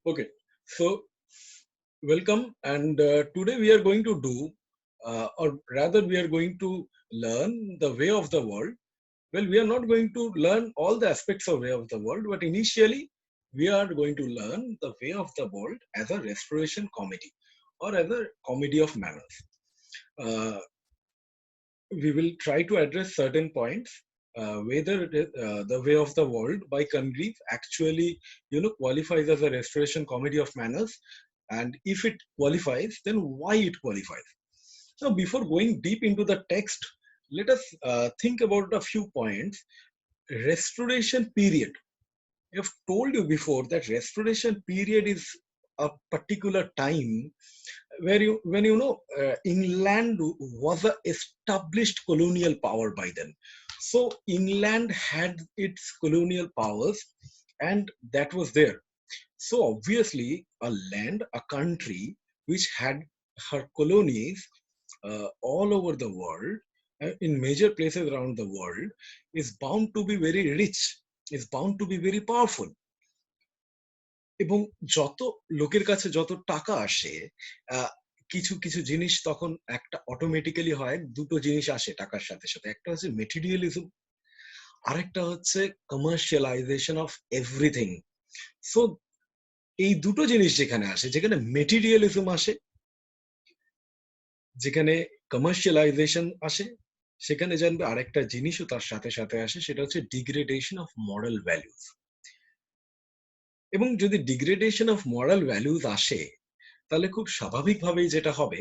Okay, so welcome, and today we are going to do, or rather, we are going to learn the way of the world. Well, we are not going to learn all the aspects of way of the world, but initially, we are going to learn the way of the world as a restoration comedy or as a comedy of manners. Uh, we will try to address certain points. Whether it is, the way of the world by Congreve actually, qualifies as a restoration comedy of manners, and if it qualifies, then why it qualifies. Now, before going deep into the text, let us think about a few points. Restoration period. I've told you before that restoration period is a particular time where England was a established colonial power by then. So England had its colonial powers, and that was there. So obviously, a country which had her colonies all over the world, in major places around the world, is bound to be very rich, is bound to be very powerful. এবং যত লোকের কাছে যত টাকা আসে, কিছু কিছু জিনিস তখন একটা অটোমেটিক্যালি হয়, দুটো জিনিস আসে টাকার সাথে সাথে। একটা হচ্ছে মেটেরিয়ালিজম, আরেকটা হচ্ছে কমার্শিয়ালাইজেশন অফ এভরিথিং। সো এই দুটো জিনিস যেখানে আসে, যেখানে মেটেরিয়ালিজম আসে, যেখানে কমার্শিয়ালাইজেশন আসে, সেখানে জানবে আরেকটা জিনিসও তার সাথে সাথে আসে, সেটা হচ্ছে ডিগ্রেডেশন অফ মরাল ভ্যালুজ। এবং যদি ডিগ্রেডেশন অফ মরাল ভ্যালুজ আসে, তাহলে খুব স্বাভাবিকভাবেই যেটা হবে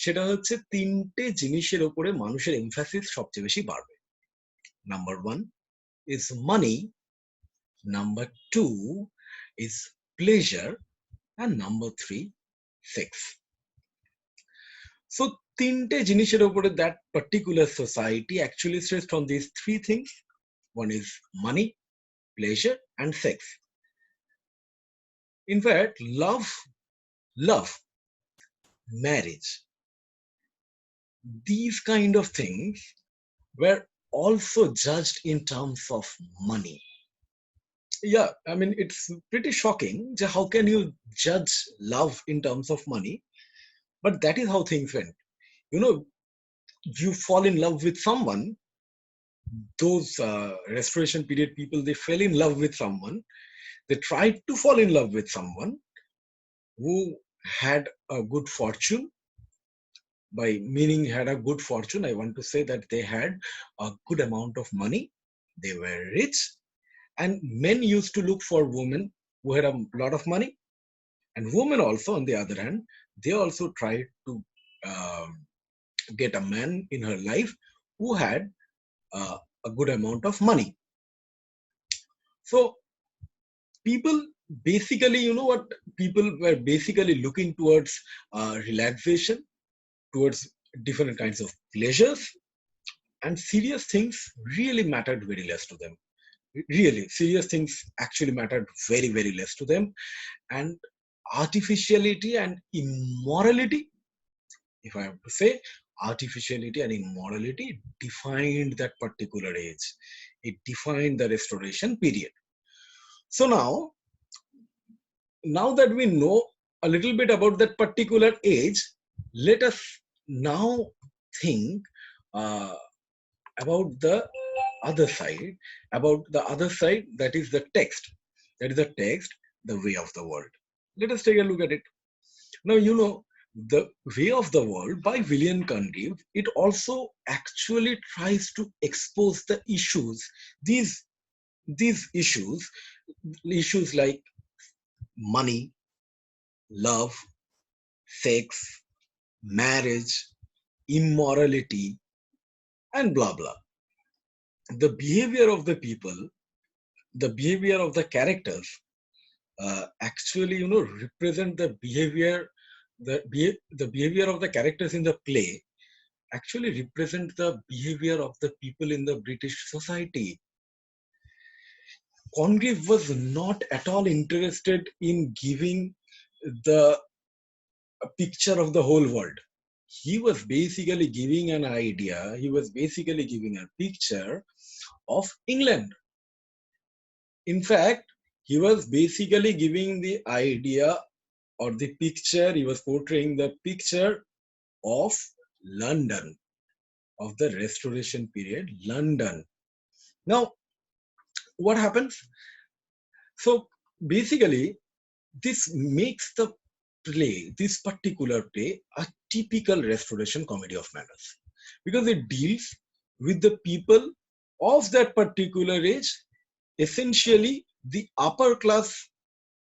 সেটা হচ্ছে তিনটে জিনিসের উপরে মানুষের এমফাসিস সবচেয়ে বেশি বাড়বে। Number one is money, number two is pleasure, and number three sex. So তিনটে জিনিসের উপরে that particular society actually stressed on this three things. One is money, pleasure, and sex. In fact, love, marriage, these kind of things were also judged in terms of money. Yeah, I mean, it's pretty shocking. How can you judge love in terms of money? But that is how things went. You know, you fall in love with someone, those restoration period people, they fell in love with someone. They tried to fall in love with someone who had a good fortune. By meaning had a good fortune, I want to say that they had a good amount of money. They were rich. And men used to look for women who had a lot of money. And women also, on the other hand, they also tried to um, get a man in her life who had a good amount of money. So people basically, what people were basically looking towards relaxation, towards different kinds of pleasures, and serious things really mattered very less to them. Really, serious things actually mattered very, very less to them. And artificiality and immorality, if I have to say, artificiality and immorality defined that particular age. It defined the restoration period. So now that we know a little bit about that particular age, let us now think about the other side, that is the text. That is the text, the way of the world. Let us take a look at it. Now, the way of the world by William Congreve, it also actually tries to expose the issues, these issues like money, love, sex, marriage, immorality, and blah blah. The behavior of the people, the behavior of the characters, actually represent the behavior, the behavior of the characters in the play actually represent the behavior of the people in the British society. Congreve was not at all interested in giving the picture of the whole world. He was basically giving an idea, he was basically giving a picture of England. In fact, He was basically giving the idea or the picture, he was portraying the picture of London, of the Restoration period, London. Now, what happens? So basically, this makes the play, this particular play, a typical Restoration comedy of manners because it deals with the people of that particular age, essentially the upper class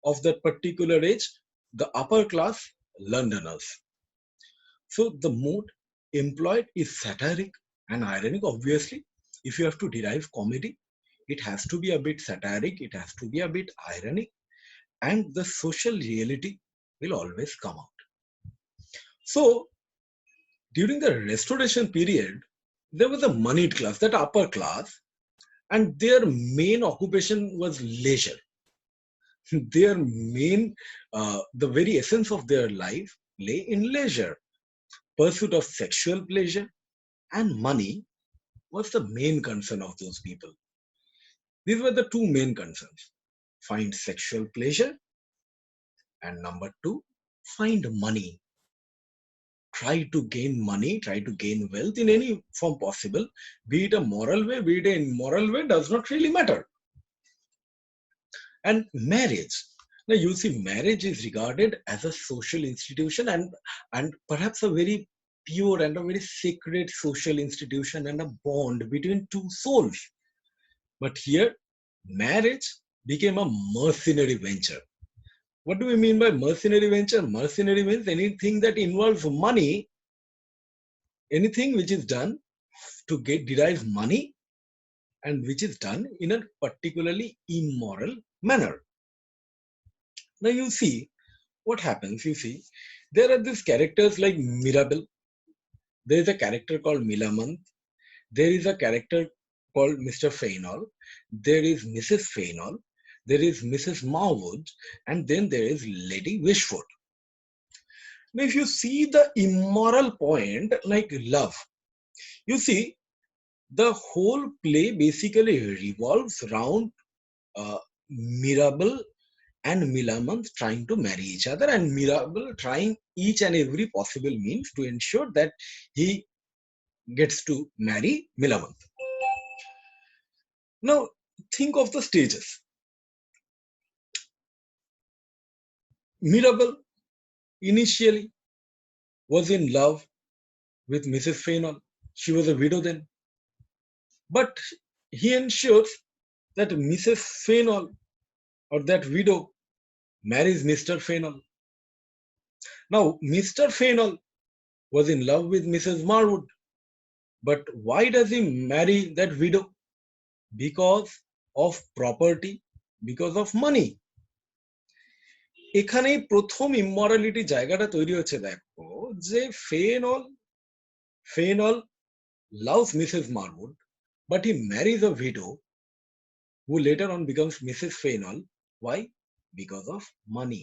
of that particular age, the upper class Londoners. So the mode employed is satiric and ironic, obviously. If you have to derive comedy, it has to be a bit satiric, it has to be a bit ironic, and the social reality will always come out. So during the Restoration period, there was a moneyed class, that upper class, and their main occupation was leisure. Their main, the very essence of their life lay in leisure. Pursuit of sexual pleasure and money was the main concern of those people. These were the two main concerns: find sexual pleasure, and number two, find money. Try to gain money, try to gain wealth in any form possible, be it a moral way, be it an immoral way, does not really matter. And marriage. Now you see, marriage is regarded as a social institution and perhaps a very pure and a very sacred social institution and a bond between two souls. But here, marriage became a mercenary venture. What do we mean by mercenary venture? Mercenary means anything that involves money, anything which is done to get derive money and which is done in a particularly immoral manner. Now you see what happens. You see, there are these characters like Mirabel. There is a character called Milamant. There is a character called Mr. Fainall. There is Mrs. Fainall. There is Mrs. Marwood, and then there is Lady Wishford. Now, if you see the immoral point, like love, you see the whole play basically revolves around Mirabel and Milamant trying to marry each other, and Mirabel trying each and every possible means to ensure that he gets to marry Milamant. Now, think of the stages. Mirabel initially was in love with Mrs. Fainall. She was a widow then. But he ensures that Mrs. Fainall or that widow marries Mr. Fainall. Now, Mr. Fainall was in love with Mrs. Marwood. But why does he marry that widow? Because of property, because of money. এখানেই প্রথম ইমমরালিটি জায়গাটা তৈরি হচ্ছে। দেখো যে phenol loves Mrs. Marwood, but he marries a widow who later on becomes Mrs. Fainall. Why? Because of money.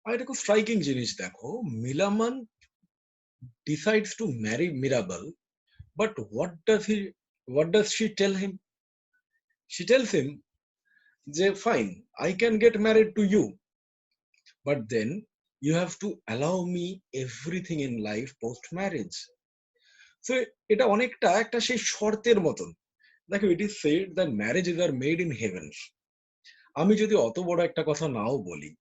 আর এটা খুব striking জিনিস দেখো, মিলামান decides to marry Mirabel, but what does she tell him? She tells him, fine, I can get married to you, but then you have to allow me everything in life post marriage. So এটা অনেকটা একটা সেই শর্তের মতন। দেখো, it is said that marriages are made in heavens. আমি যদি অত বড় একটা কথা নাও বলি,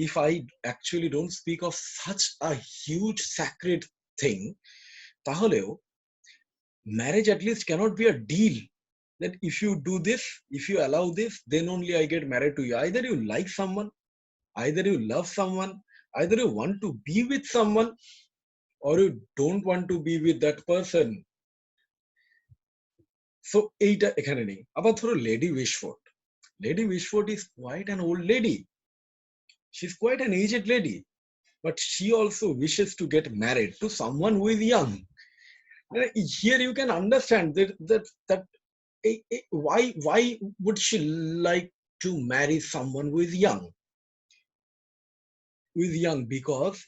if I actually don't speak of such a huge sacred thing, তাহলেও marriage at least cannot be a deal that if you do this, if you allow this, then only I get married to you. Either you like someone, either you love someone, either you want to be with someone, or you don't want to be with that person. So এইটা এখানে নেই। আবার ধরো Lady Wishfort. Lady Wishfort is quite an old lady. She's quite an aged lady, but she also wishes to get married to someone who is young. Here you can understand that why would she like to marry someone who is young? Because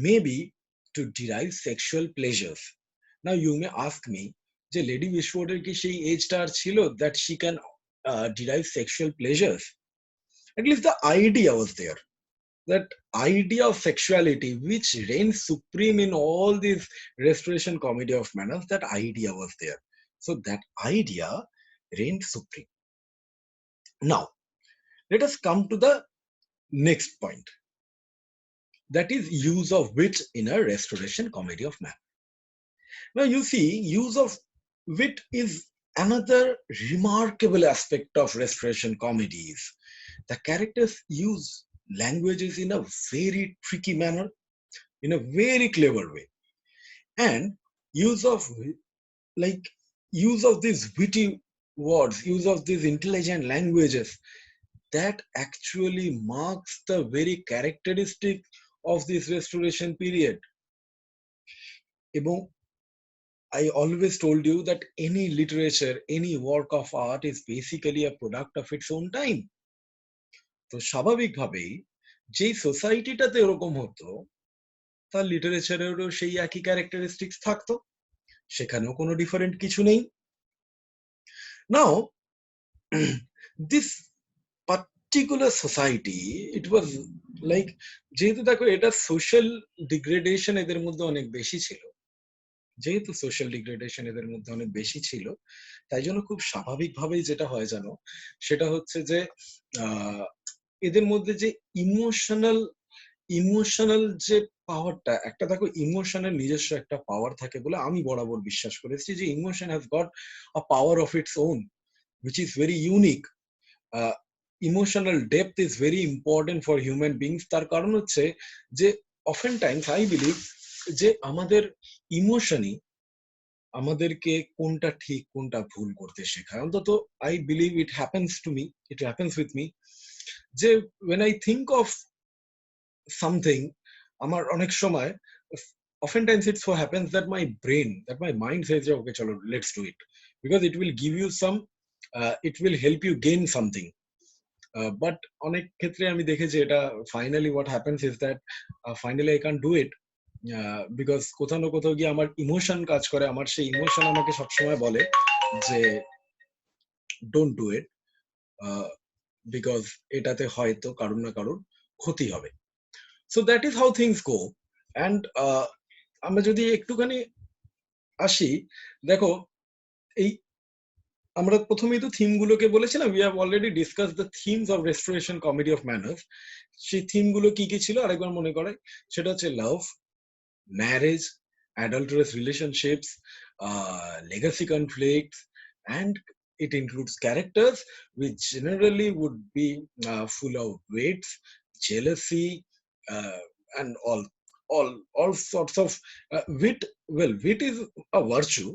maybe to derive sexual pleasures. Now you may ask me, যে lady উইশফোর্ডের কি সেই এজটা ছিল that she can derive sexual pleasures. At least the idea was there. That idea of sexuality, which reigns supreme in all these restoration comedy of manners, that idea was there. So that idea reigned supreme. Now, let us come to the next point. That is use of wit in a restoration comedy of manners. Now, you see, use of wit is another remarkable aspect of restoration comedies. The characters use languages in a very tricky manner, in a very clever way, and use of like use of these witty words, use of these intelligent languages, that actually marks the very characteristic of this restoration period. এবং I always told you that any literature, any work of art is basically a product of its own time. তো স্বাভাবিকভাবেই যেই সোসাইটিটাতে এরকম হতো, তার লিটারেচারেরও সেই একই characteristics থাকতো, সেখানেও কোনো ডিফারেন্ট কিছু নেই। Now this particular society, it was like, যেহেতু দেখো এটা সোশ্যাল ডিগ্রেডেশন এদের মধ্যে অনেক বেশি ছিল, যেহেতু সোশ্যাল ডিগ্রেডেশন এদের মধ্যে অনেক বেশি ছিল, তাই জন্য খুব স্বাভাবিকভাবেই যেটা হয় জানো, সেটা হচ্ছে যে এদের মধ্যে যে ইমোশনাল যে পাওয়ারটা, একটা দেখো ইমোশনের নিজস্ব একটা পাওয়ার থাকে বলে আমি বরাবর বিশ্বাস করেছি যে emotion has got a power of its own which is very unique. Emotional depth is very important for human beings. তার কারণ হচ্ছে যে often times I believe যে আমাদের ইমোশনই আমাদেরকে কোনটা ঠিক কোনটা ভুল করতে শেখায়। অন্তত I believe it happens with me যে when I think of something, আমার অনেক সময় often times it so happens that my mind says okay chalo let's do it, because it will give you some it will help you gain something. But অনেক ক্ষেত্রে আমি দেখেছি এটা finally what happens is that finally I can't do it, because কোথাও না কোথাও গিয়ে আমার ইমোশন কাজ করে, আমার সেই ইমোশন আমাকে সবসময় বলে যে don't do it, because এটাতে হয়তো কারুর না কারুর ক্ষতি হবে। So that is how things go. And আমরা যদি একটুখানি আসি, দেখো এই আমরা প্রথমেই তো থিম গুলোকে বলেছিলাম, we have already discussed the themes of restoration comedy of manners. সেই থিম গুলো কি কি ছিল আরেকবার মনে করে, সেটা হচ্ছে লাভ, marriage, adulterous relationships, legacy conflicts, and it includes characters which generally would be full of wits, jealousy, uh, and all sorts of wit. Well, wit is a virtue.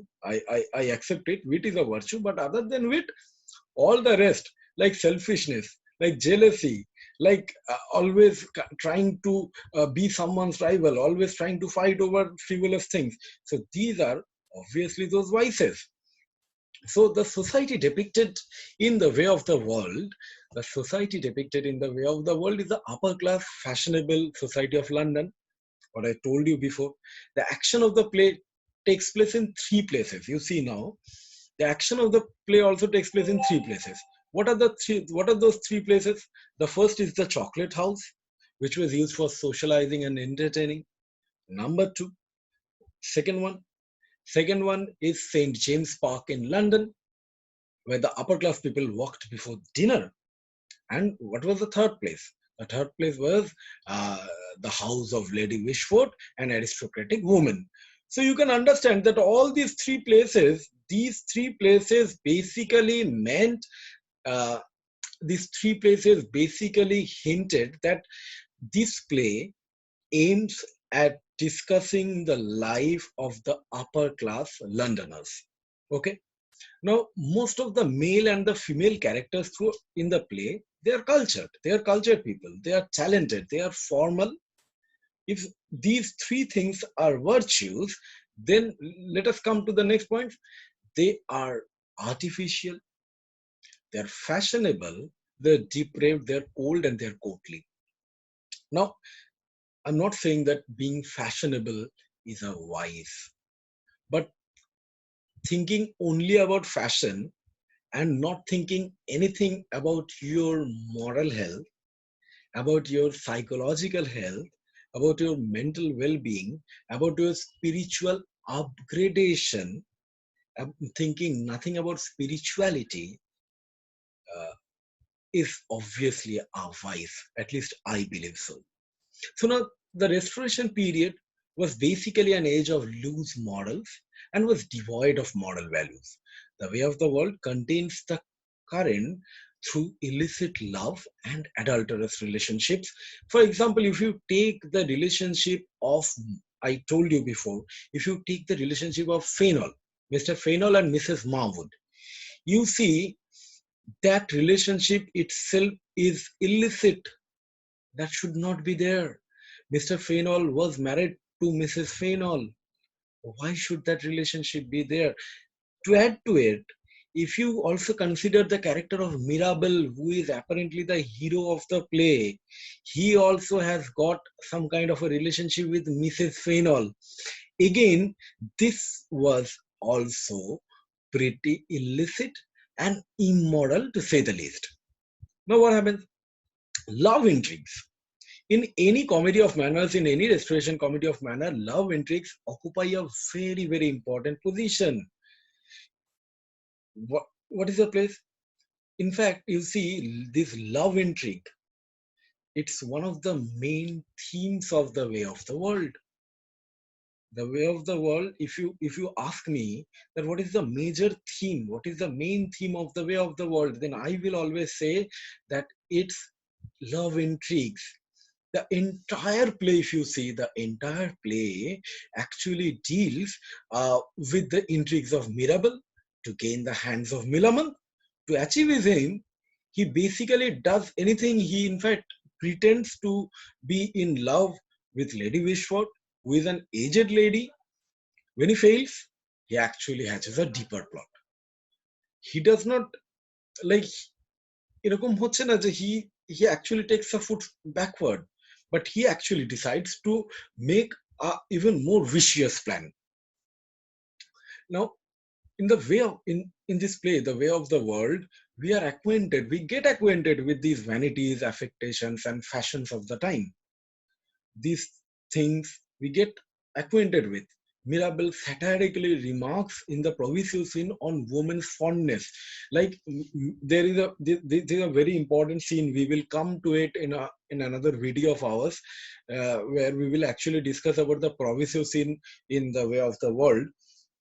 I accept it. Wit is a virtue, but other than wit, all the rest, like selfishness, like jealousy, like always trying to be someone's rival, always trying to fight over frivolous things. So these are obviously those vices. So the society depicted in the way of the world, the society depicted in the way of the world is the upper class fashionable society of London. What I told you before, the action of the play takes place in 3 places. You see now, the action of the play also takes place in 3 places. What are those 3 places? The first is the chocolate house, which was used for socializing and entertaining. Number 2, second one is St. James Park in London, where the upper class people walked before dinner. And what was the third place? The third place was the house of Lady Wishford, an aristocratic woman. So you can understand that all these 3 places basically meant, these 3 places basically hinted that this play aims at discussing the life of the upper class Londoners. Okay. Now, most of the male and the female characters in the play, they are cultured people, they are talented, they are formal. If these 3 things are virtues, then let us come to the next point. They are artificial, they are fashionable, they're depraved, they're cold, and they're courtly. Now, I'm not saying that being fashionable is a vice, but thinking only about fashion and not thinking anything about your moral health, about your psychological health, about your mental well-being, about your spiritual upgradation, thinking nothing about spirituality, uh, is obviously a vice. At least I believe so. So now the Restoration period was basically an age of loose morals and was devoid of moral values. The way of the world contains the current through illicit love and adulterous relationships. For example, if you take the relationship of, I told you before, if you take the relationship of Fainall, Mr. Fainall and Mrs. Marwood, you see that relationship itself is illicit. That should not be there. Mr. Fainall was married to Mrs. Fainall. Why should that relationship be there? To add to it, if you also consider the character of Mirabel, who is apparently the hero of the play, he also has got some kind of a relationship with Mrs. Fainall. Again, this was also pretty illicit and immoral to say the least. Now, what happens? Love intrigues. In any comedy of manners, in any restoration comedy of manner, love intrigues occupy a very, very important position. What is the place? In fact, you see, this love intrigue, it's one of the main themes of the way of the world. The way of the world, if you ask me that what is the major theme, what is the main theme of the way of the world, then I will always say that it's love intrigues. The entire play, if you see, the entire play actually deals with the intrigues of Mirabel to gain the hands of Millamant. To achieve his aim, he basically does anything. He, in fact, pretends to be in love with Lady Wishford, who is an aged lady. When he fails, he actually hatches a deeper plot. He does not, like, এরকম হচ্ছে না যে he actually takes a foot backward, but he actually decides to make a even more vicious plan. Now, in the way of in this play, the way of the world, we get acquainted with these vanities, affectations, and fashions of the time. These things we get acquainted with. Mirabel satirically remarks in the Proviso scene on woman's fondness. Like, there is a very important scene. We will come to it in another video of ours, where we will actually discuss about the Proviso scene in the way of the world.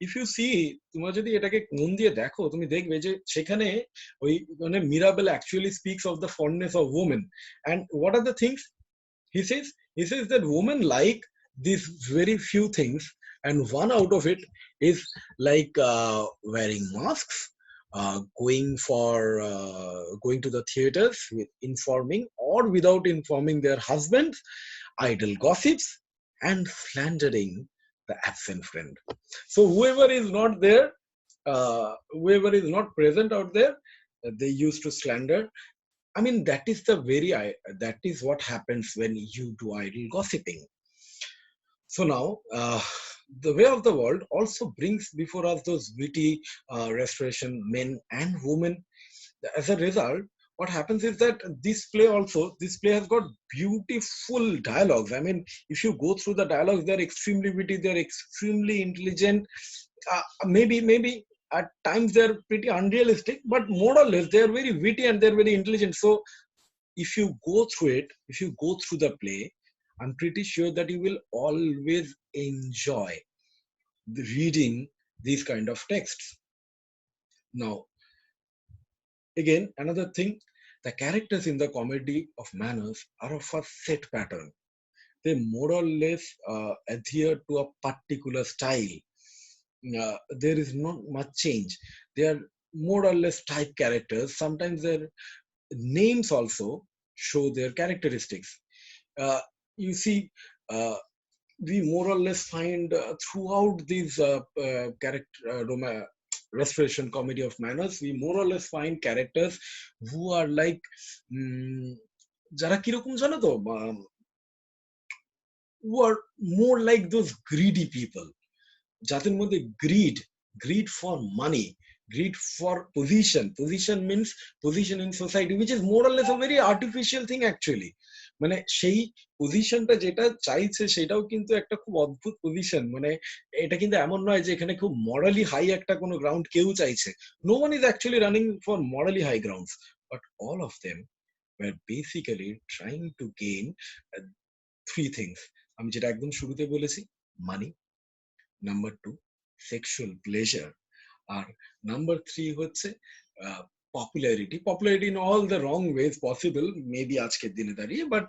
If you see, তোমরা যদি এটাকে মন দিয়ে দেখো, তুমি দেখবে যে সেখানে ওই মানে Mirabel actually speaks of the fondness of women, and what are the things he says? He says that women like these very few things, and one out of it is like wearing masks, going to the theaters with informing or without informing their husbands, idle gossips, and slandering the absent friend. So whoever is not there, whoever is not present out there, they used to slander. I mean, that is what happens when you do idle gossiping. So now, the way of the world also brings before us those witty restoration men and women. As a result, what happens is that this play has got beautiful dialogues. I mean, if you go through the dialogues, they're extremely witty, they're extremely intelligent. Maybe at times they're pretty unrealistic, but more or less they're very witty and they're very intelligent. So if you go through it, if you go through the play, I'm pretty sure that you will always enjoy reading these kind of texts. Now, again, another thing, the characters in the comedy of manners are of a set pattern. They more or less adhere to a particular style. There is not much change. They are more or less type characters. Sometimes their names also show their characteristics. You see, we more or less find throughout these restoration comedy of manners, we more or less find characters who are like যারা কিরকম জানো তো, who are more like those greedy people, যাদের মধ্যে greed for money, greed for position means position in society, which is more or less a very artificial thing actually. মানে সেই পজিশনটা যেটা চাইছে সেটাও কিন্তু একটা খুব অদ্ভুত পজিশন, মানে এটা কিন্তু এমন নয় যে এখানে খুব মরালি হাই একটা কোনো গ্রাউন্ড কেউ চাইছে। No one is actually running for morally high grounds, but all of them were basically trying to gain uh, three things. আমি যেটা একদম শুরুতে বলেছি, money, number two sexual pleasure, আর নাম্বার থ্রি হচ্ছে popularity in all the wrong ways possible maybe আজকের দিনে দাঁড়িয়ে। বাট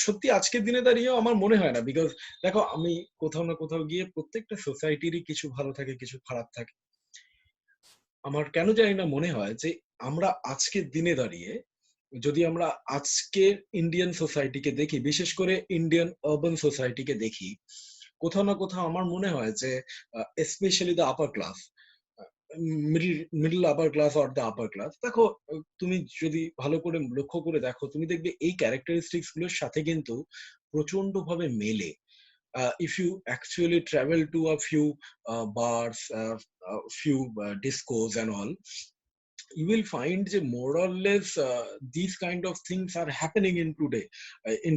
সত্যি আজকের দিনে দাঁড়িয়েও আমার মনে হয় না, বিকজ দেখো আমি কোথাও না কোথাও গিয়ে প্রত্যেকটা সোসাইটিরই কিছু ভালো থাকে কিছু খারাপ থাকে। আমার কেন জানি না মনে হয় যে আমরা আজকের দিনে দাঁড়িয়ে যদি আমরা আজকের ইন্ডিয়ান সোসাইটিকে দেখি, বিশেষ করে ইন্ডিয়ান আরবান সোসাইটিকে দেখি, কোথাও না কোথাও আমার মনে হয় যে specially the upper class, middle upper class or the upper class, দেখো তুমি যদি ভালো করে লক্ষ্য করে দেখো তুমি দেখবে এই ক্যারেক্টারিস্টিক্স গুলোর সাথে কিন্তু প্রচন্ড ভাবে মেলে। If you actually travel to a few bars, few discos and all, you will find that more or less these kind of things are happening in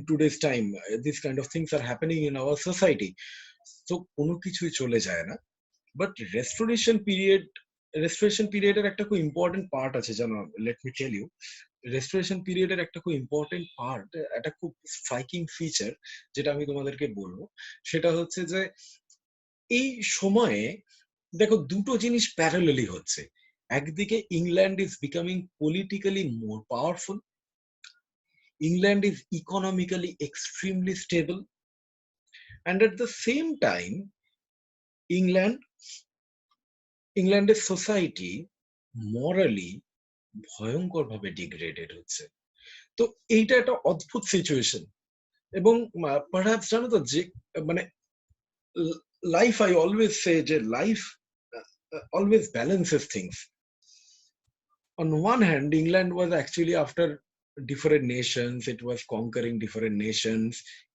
today's time. These kind of things are happening in our society. So কোনো কিছুই চলে যায় না, but restoration পিরিয়ডের একটা খুব important part আছে জানো, let me tell you. Restoration পিরিয়ডের একটা খুব ইম্পর্টেন্ট পার্ট, একটা খুব স্ট্রাইকিং ফিচার যেটা আমি তোমাদেরকে বলবো, সেটা হচ্ছে যে এই সময়ে দেখো দুটো জিনিস প্যারালালি হচ্ছে। একদিকে England is becoming politically more powerful, England is economically extremely stable, and at the same time ইংল্যান্ডের সোসাইটি মরালি ভয়ঙ্কর ভাবে ডিগ্রেডেড হচ্ছে। তো এইটা একটা অদ্ভুত সিচুয়েশন। এবং পারহ্যাপস জানো তো যে মানে লাইফ, আই অলওয়েজ সে যে life always balances things. On one hand, England was actually after different nations, it was conquering different nations,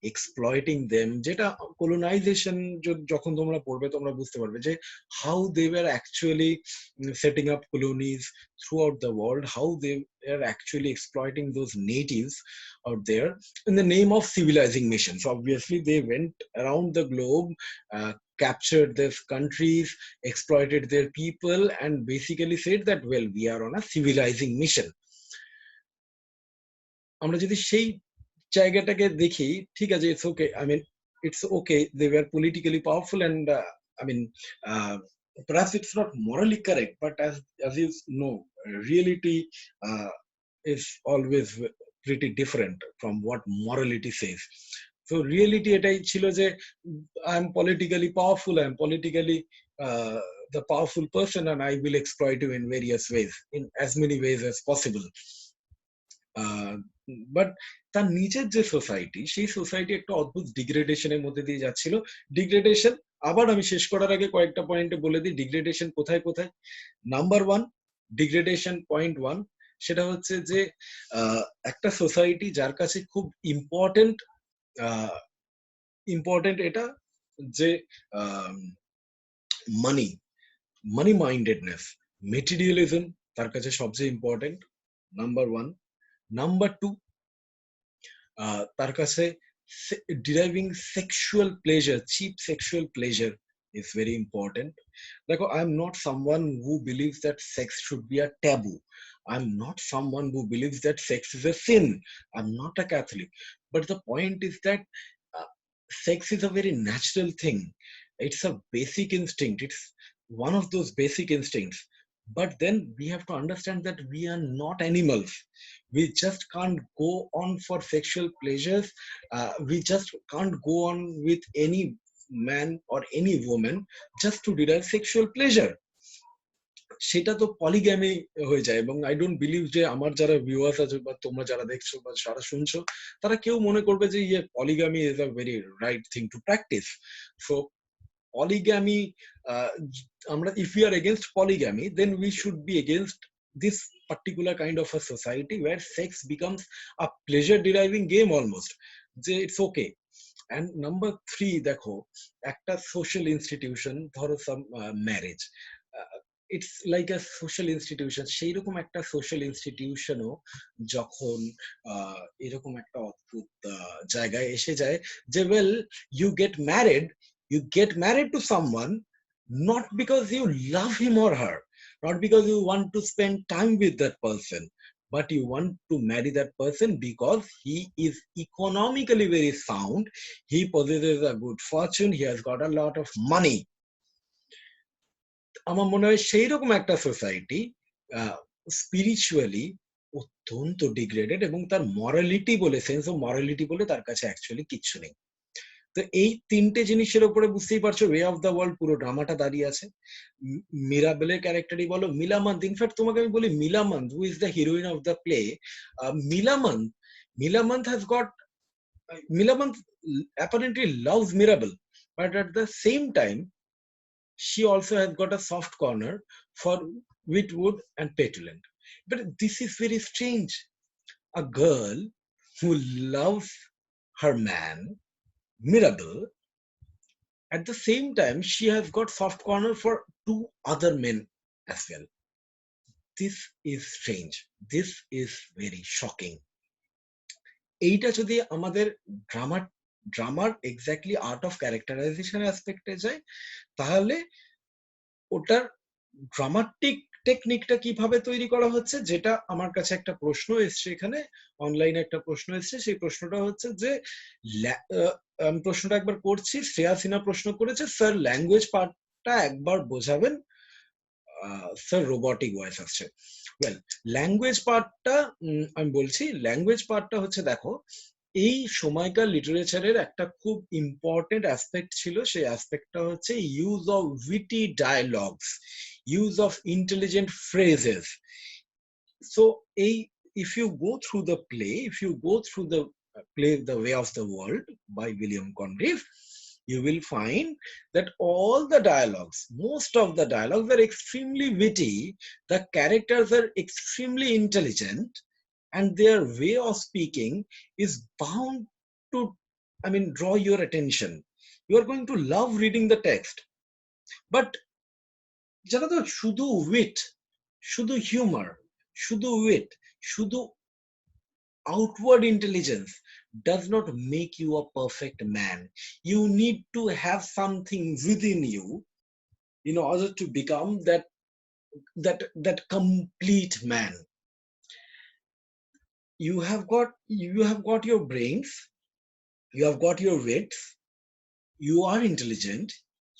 exploiting them, যেটা colonization যখন তোমরা পড়বে তোমরা বুঝতে পারবে যে how they were actually setting up colonies throughout the world, how they were actually exploiting those natives out there in the name of civilizing missions. Obviously they went around the globe, captured these countries, exploited their people, and basically said that, well, we are on a civilizing mission. আমরা যদি সেই জায়গাটাকে দেখি, ঠিক আছে, it's okay, I mean it's okay, they were politically powerful, and I mean perhaps it's not morally correct, but as you know, reality is always pretty different from what morality says. So reality এটাই ছিল যে I am politically powerful, I am politically the powerful person, and I will exploit you in various ways, in as many ways as possible. But তার নিজের যে society, সেই society একটা অদ্ভুত ডিগ্রেডেশনের মধ্যে দিয়ে যাচ্ছিল। ডিগ্রেডেশন, আবার আমি শেষ করার আগে কয়েকটা পয়েন্টে বলে দিই ডিগ্রেডেশন কোথায় কোথায়। Number one, degradation point one, সেটা হচ্ছে যে একটা সোসাইটি যার কাছে খুব ইম্পর্টেন্ট এটা যে মানি মাইন্ডেডনেস, মেটেরিয়ালিজম তার কাছে সবচেয়ে important, number one. Number two, তার কাছে deriving sexual pleasure, cheap sexual pleasure is very important. দেখো, I am not someone who believes that sex should be a taboo. I'm not someone who believes that sex is a sin. I'm not a Catholic. But the point is that sex is a very natural thing. It's a basic instinct. It's one of those basic instincts. But then we have to understand that we are not animals. We just can't go on for sexual pleasures. We just can't go on with any man or any woman just to derive sexual pleasure. সেটা তো polygamy হয়ে যায়। এবং I don't believe যে আমার যারা viewers আছে বা তোমরা যারা দেখছো বা যারা শুনছো, তারা কেউ মনে করবে যে polygamy is a very right thing to practice. So polygamy, আমরা if we are against polygamy, then we should be against this particular kind of a society where sex becomes a pleasure deriving game almost, যে it's okay. And number three, দেখো, একটা social institution, ধরো some marriage, it's like a social institution. সেইরকম একটা social ইনস্টিটিউশনও যখন এরকম একটা অদ্ভুত জায়গায় এসে যায় যে, well, you get married, to someone not because you love him or her, not because you want to spend time with that person, but you want to marry that person because he is economically very sound, he possesses a good fortune, he has got a lot of money. আমার মনে হয় সেই রকম একটা society spiritually অত্যন্ত degraded, এবং তার morality বলে, সেন্স অফ মরালিটি বলে তার কাছে অ্যাকচুয়ালি কিচ্ছু নেই। তো এই তিনটে জিনিসের উপরে বুঝতেই পারছো ওয়ে অফ দ্য ওয়ার্ল্ড পুরো ড্রামাটা দাঁড়িয়ে আছে। মিরাবেলের ক্যারেক্টারই বলো, মিলামন্ত, ইনফ্যাক্ট তোমাকে আমি বলি Millamant, who is the heroine of the play, Millamant Millamant has got, Millamant apparently loves Mirabel, but at the same time she also has got a soft corner for Whitwood and Petulant. But this is very strange. A girl who loves her man, Mirabel, at the same time she has got soft corner for two other men as well. This is strange. This is very shocking. এইটা যদি আমাদের ড্রামার exactly art of characterisation অ্যাসপেক্টে যায়, তাহলে ওটার dramatic টেকনিকটা কিভাবে তৈরি করা হচ্ছে, যেটা আমার কাছে একটা প্রশ্ন এসছে, এখানে অনলাইনে একটা প্রশ্ন এসছে, সেই প্রশ্নটা হচ্ছে যে, আমি প্রশ্নটা একবার করছি, শ্রেয়া সিনহা প্রশ্ন করেছে, স্যার ল্যাঙ্গুয়েজ পার্টটা একবার বোঝাবেন, স্যার রোবটিক ভয়েস আসছে। ওয়েল, ল্যাঙ্গুয়েজ পার্টটা আমি বলছি, ল্যাঙ্গুয়েজ পার্টটা হচ্ছে, দেখো, এই সময়কার লিটারেচারের একটা খুব ইম্পর্টেন্ট অ্যাসপেক্ট ছিল, সেই অ্যাসপেক্টটা হচ্ছে use of witty dialogues, use of intelligent phrases. So এই, if you go through the play, if you go through the play The Way of the World by William Congreve, you will find that all the dialogues, most of the dialogues are extremely witty, the characters are extremely intelligent, and their way of speaking is bound to, I mean, draw your attention. You are going to love reading the text. But জানো তো, শুধু wheat, শুধু humour, শুধু wheat, শুধু outward intelligence does not make you a perfect man. You need to have something within you in order to become that complete man. You have got your brains, you have got your wits, you are intelligent,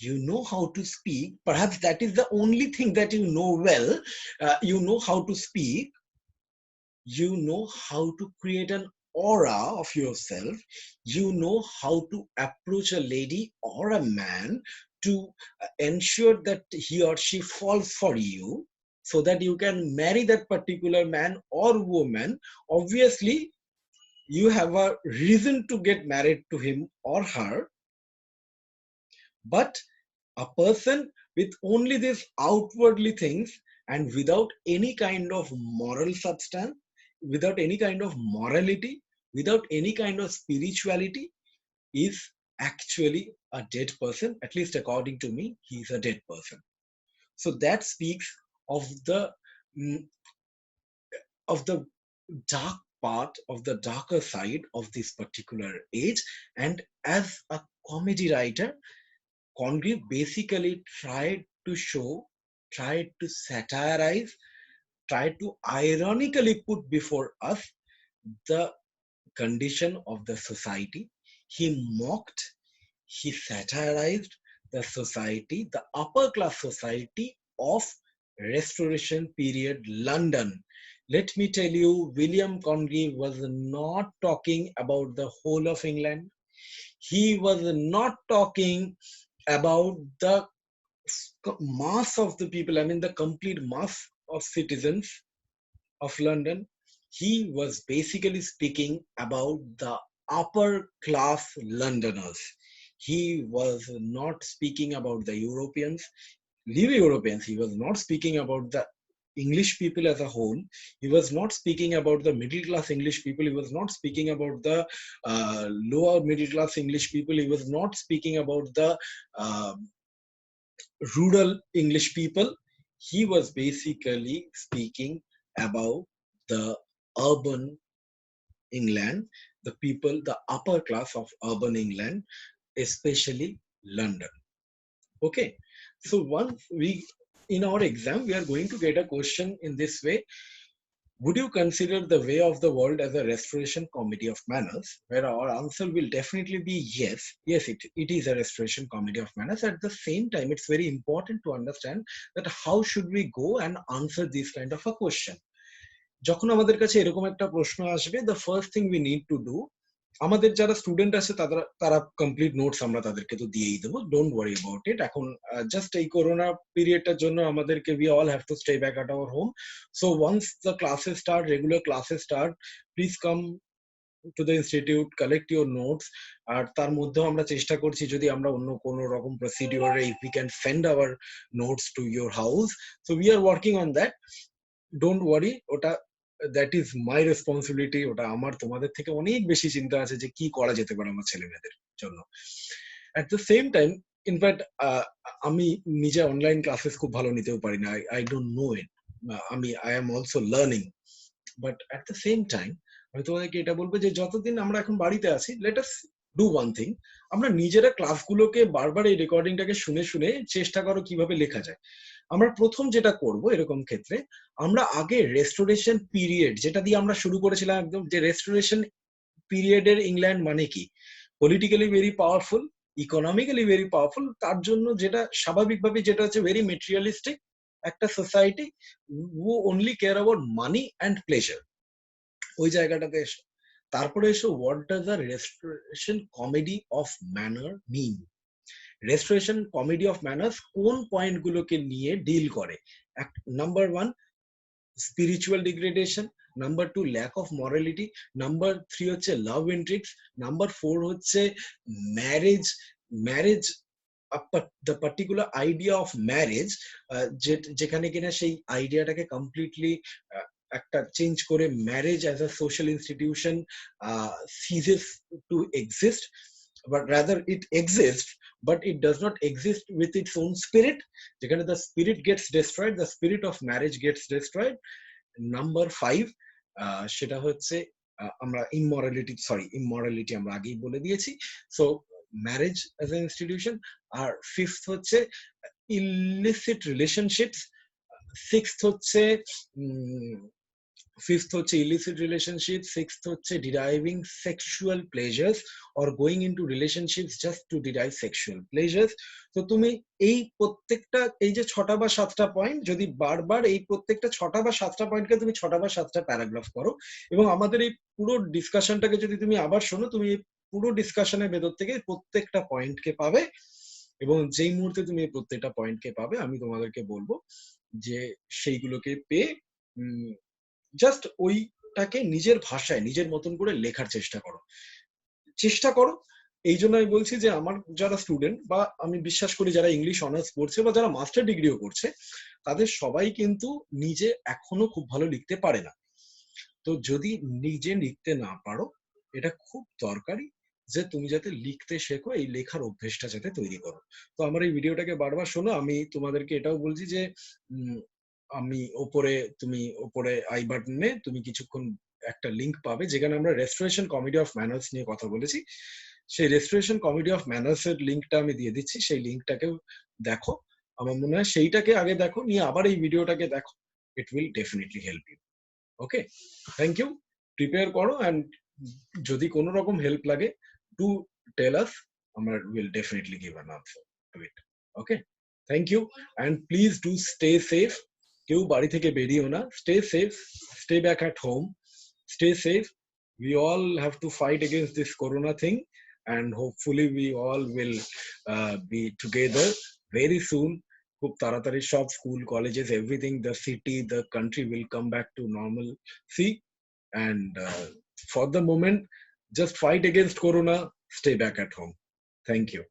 you know how to speak, perhaps that is the only thing that you know well. You know how to speak, you know how to create an aura of yourself, you know how to approach a lady or a man to ensure that he or she falls for you, so that you can marry that particular man or woman. Obviously you have a reason to get married to him or her, but a person with only these outwardly things and without any kind of moral substance, without any kind of morality, without any kind of spirituality, is actually a dead person. At least according to me, he is a dead person. So that speaks of the mm, dark part, of the darker side of this particular age. And as a comedy writer, Congreve basically tried to show, tried to satirize, tried to ironically put before us the condition of the society. He mocked, he satirized the society, the upper class society of Restoration period London. Let me tell you, William Congreve was not talking about the whole of England. He was not talking about the mass of the people, I mean the complete mass of citizens of London. He was basically speaking about the upper class Londoners. He was not speaking about the Europeans, leave Europeans. He was not speaking about the English people as a whole. He was not speaking about the middle class English people. He was not speaking about the lower middle class English people. He was not speaking about the rural English people. he was basically speaking about the urban England, the people, the upper class of urban England, especially London. Okay, so once we, in our exam, we are going to get a question in this way: would you consider the way of the world as a restoration comedy of manners? Where our answer will definitely be yes. Yes, it is a restoration comedy of manners. At the same time, it's very important to understand that how should we go and answer this kind of a question. যখন আমাদের কাছে এরকম একটা প্রশ্ন আসবে, the first thing we need to do, আমাদের যারা student আছে তারা কমপ্লিট নোটস আমরা তাদেরকে তো দিয়েই দেবো, ডোন্ট ওয়ারি অ্যাবাউট ইট। এখন জাস্ট এই করোনা পিরিয়ডটার জন্য আমাদেরকে we all have to stay back at our home. So once the classes start, regular classes start, please come to the institute, collect your notes. আর তার মধ্যেও আমরা চেষ্টা করছি যদি আমরা অন্য কোনো রকম প্রসিডিওরে if we can send our notes to your house, so we are working on that. Don't worry, ওটা দ্যাট ইজ মাই রেসপন্সিবিলিটি। ওটা আমার তোমাদের থেকে অনেক বেশি চিন্তা আছে যে কি করা যেতে পারে আমার ছেলে মেয়েদের জন্য। At the same time, in fact আমি নিজে অনলাইন ক্লাসেস খুব ভালো নিতেও পারি না, I don't know it. I am also learning, but at the same time আমি তোমাদেরকে এটা বলবো যে যতদিন আমরা এখন বাড়িতে আছি, let us do one thing. আমরা নিজেরা ক্লাসগুলোকে বারবার এই রেকর্ডিংটাকে শুনে শুনে চেষ্টা করো কিভাবে লেখা যায়। আমরা প্রথম যেটা করব এরকম ক্ষেত্রে, আমরা আগে রেস্টোরেশন পিরিয়ড যেটা দিয়ে আমরা শুরু করেছিলাম একদম, যে রেস্টোরেশন পিরিয়ডের ইংল্যান্ড মানে কি, politically very powerful, economically very powerful, তার জন্য যেটা স্বাভাবিকভাবে যেটা হচ্ছে ভেরি মেটেরিয়ালিস্টিক একটা society, who only care about money and pleasure, ওই জায়গাটাতে এসো। তারপরে এসো, what does a restoration comedy of manner mean. Restoration comedy of manners কোন পয়েন্টগুলোকে নিয়ে ডিল করে? Number one, spiritual degradation, number two, lack of morality, number three হচ্ছে লাভ ইন্ট্রিক্স, নাম্বার ফোর হচ্ছে marriage, marriage the particular idea of marriage, যেখানে কিনা সেই আইডিয়াটাকে completely একটা চেঞ্জ করে marriage as a social institution ceases to exist, but rather it exists, but it does not exist with its own spirit. যেখানে the spirit gets destroyed, the spirit of marriage gets destroyed. Number five, সেটা হচ্ছে আমরা immorality আমরা আগেই বলে দিয়েছি, so marriage as a institution. আর fifth হচ্ছে ইলিসিট রিলেশনশিপস, সিক্সথ হচ্ছে fifth হচ্ছে illicit relationship, sixth হচ্ছে deriving sexual pleasures or going into relationships just to derive sexual pleasures. তো তুমি এই প্রত্যেকটা, এই যে 6টা বা 7টা পয়েন্ট, যদি বারবার এই প্রত্যেকটা 6টা বা 7টা পয়েন্টকে তুমি 6টা বা 7টা প্যারাগ্রাফ করো, এবং আমাদের এই পুরো ডিসকাশনটাকে যদি তুমি আবার শোনো, তুমি পুরো ডিসকাশনের ভেতর থেকে প্রত্যেকটা পয়েন্টকে পাবে, এবং যেই মুহূর্তে তুমি এই প্রত্যেকটা পয়েন্টকে পাবে, আমি তোমাদেরকে বলবো যে সেইগুলোকে পেয়ে জাস্ট ওইটাকে নিজের ভাষায় নিজের মতন করে লেখার চেষ্টা করো। এই জন্য আমি বলছি যে আমার যারা স্টুডেন্ট, বা আমি বিশ্বাস করি যারা ইংলিশ অনার্স পড়ছে বা যারা মাস্টার ডিগ্রিও করছে, তাদের সবাই কিন্তু নিজে এখনো খুব ভালো লিখতে পারে না। তো যদি নিজে লিখতে না পারো, এটা খুব দরকারি যে তুমি যাতে লিখতে শেখো, এই লেখার অভ্যেসটা যাতে তৈরি করো। তো আমার এই ভিডিওটাকে বারবার শোনো। আমি তোমাদেরকে এটাও বলছি যে আমি ওপরে আই বাটনে তুমি কিছুক্ষণ একটা লিংক পাবে, যেখানে আমরা রেস্টোরেশন কমেডি অফ ম্যানার্স নিয়ে কথা বলেছি। সেই রেস্টোরেশন কমেডি অফ ম্যানার্স এর লিংকটা আমি দিয়ে দিচ্ছি, সেই লিংকটাকে দেখো। আমার মনে হয় সেইটাকে আগে দেখো, নিয়ে আবার এই ভিডিওটাকে দেখো, it will definitely help you. Okay, thank you. Prepare করো, অ্যান্ড যদি কোনো রকম হেল্প লাগে, ডু টেল আস, আমরা will definitely give an answer to it. Okay, thank you, and please do stay safe. কেউ বাড়ি থেকে বেরিয়েও না, stay safe, stay back at home, stay safe. We all have to fight against this corona thing, and hopefully we all will be together very soon. খুব তাড়াতাড়ি সব school, colleges, everything, the city, the country will come back to normalcy. And for the moment, just fight against corona, stay back at home. Thank you.